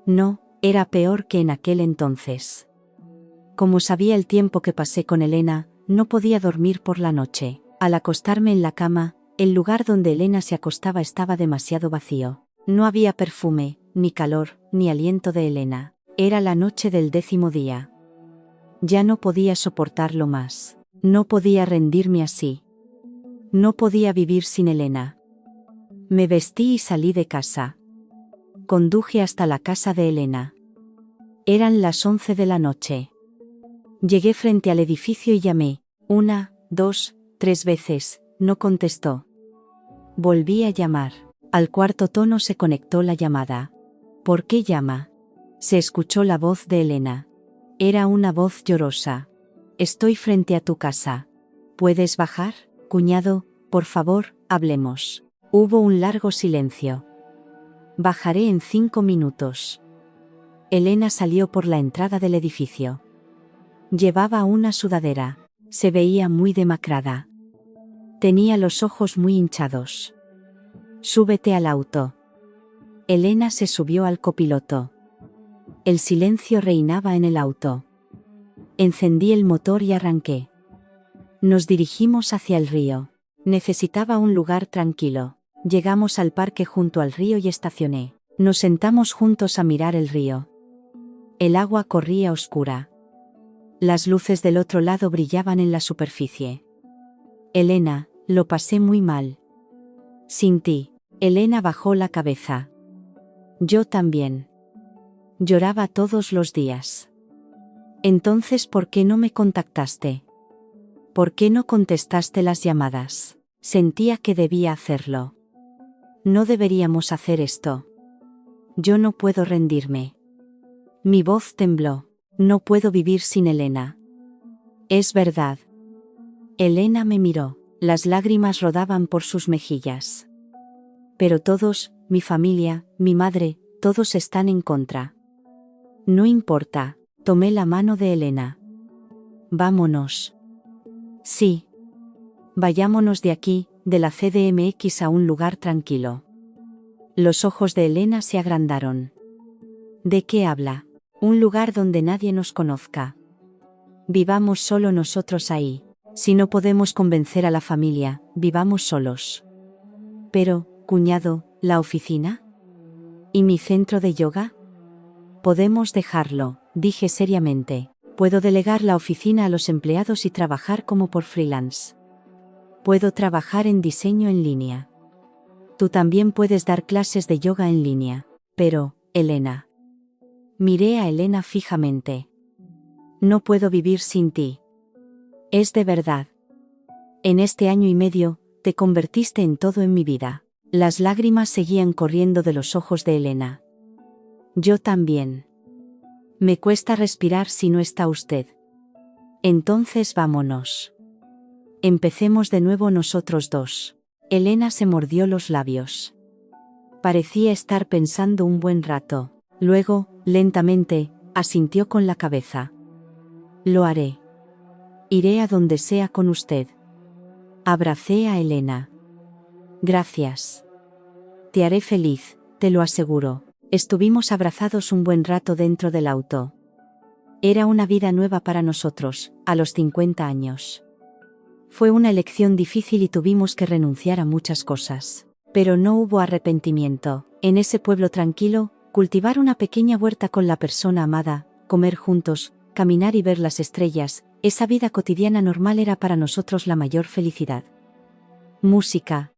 No, era peor que en aquel entonces. Como sabía el tiempo que pasé con Elena, no podía dormir por la noche. Al acostarme en la cama, el lugar donde Elena se acostaba estaba demasiado vacío. No había perfume, ni calor, ni aliento de Elena. Era la noche del 10º día. Ya no podía soportarlo más. No podía rendirme así. No podía vivir sin Elena. Me vestí y salí de casa. Conduje hasta la casa de Elena. Eran las 11 de la noche. Llegué frente al edificio y llamé. 1, 2, 3 veces, no contestó. Volví a llamar. Al cuarto tono se conectó la llamada. ¿Por qué llama? Se escuchó la voz de Elena. Era una voz llorosa. Estoy frente a tu casa. ¿Puedes bajar, cuñado? Por favor, hablemos. Hubo un largo silencio. Bajaré en 5 minutos. Elena salió por la entrada del edificio. Llevaba una sudadera. Se veía muy demacrada. Tenía los ojos muy hinchados. Súbete al auto. Elena se subió al copiloto. El silencio reinaba en el auto. Encendí el motor y arranqué. Nos dirigimos hacia el río. Necesitaba un lugar tranquilo. Llegamos al parque junto al río y estacioné. Nos sentamos juntos a mirar el río. El agua corría oscura. Las luces del otro lado brillaban en la superficie. Elena, lo pasé muy mal. Sin ti. Elena bajó la cabeza. Yo también. Lloraba todos los días. Entonces, ¿por qué no me contactaste? ¿Por qué no contestaste las llamadas? Sentía que debía hacerlo. No deberíamos hacer esto. Yo no puedo rendirme. Mi voz tembló. No puedo vivir sin Elena. Es verdad. Elena me miró. Las lágrimas rodaban por sus mejillas. Pero todos, mi familia, mi madre, todos están en contra. No importa. Tomé la mano de Elena. Vámonos. Sí. Vayámonos de aquí, de la CDMX a un lugar tranquilo. Los ojos de Elena se agrandaron. ¿De qué habla? Un lugar donde nadie nos conozca. Vivamos solo nosotros ahí. Si no podemos convencer a la familia, vivamos solos. Pero, cuñado, ¿la oficina? ¿Y mi centro de yoga? Podemos dejarlo. dije seriamente. Puedo delegar la oficina a los empleados y trabajar como por freelance. Puedo trabajar en diseño en línea. Tú también puedes dar clases de yoga en línea. Pero, Elena. Miré a Elena fijamente. No puedo vivir sin ti. Es de verdad. En este año y medio, te convertiste en todo en mi vida. Las lágrimas seguían corriendo de los ojos de Elena. Yo también. Me cuesta respirar si no está usted. Entonces vámonos. Empecemos de nuevo nosotros dos. Elena se mordió los labios. Parecía estar pensando un buen rato. Luego, lentamente, asintió con la cabeza. Lo haré. Iré a donde sea con usted. Abracé a Elena. Gracias. Te haré feliz, te lo aseguro. Estuvimos abrazados un buen rato dentro del auto. Era una vida nueva para nosotros, a los 50 años. Fue una elección difícil y tuvimos que renunciar a muchas cosas. Pero no hubo arrepentimiento. En ese pueblo tranquilo, cultivar una pequeña huerta con la persona amada, comer juntos, caminar y ver las estrellas, esa vida cotidiana normal era para nosotros la mayor felicidad. Música,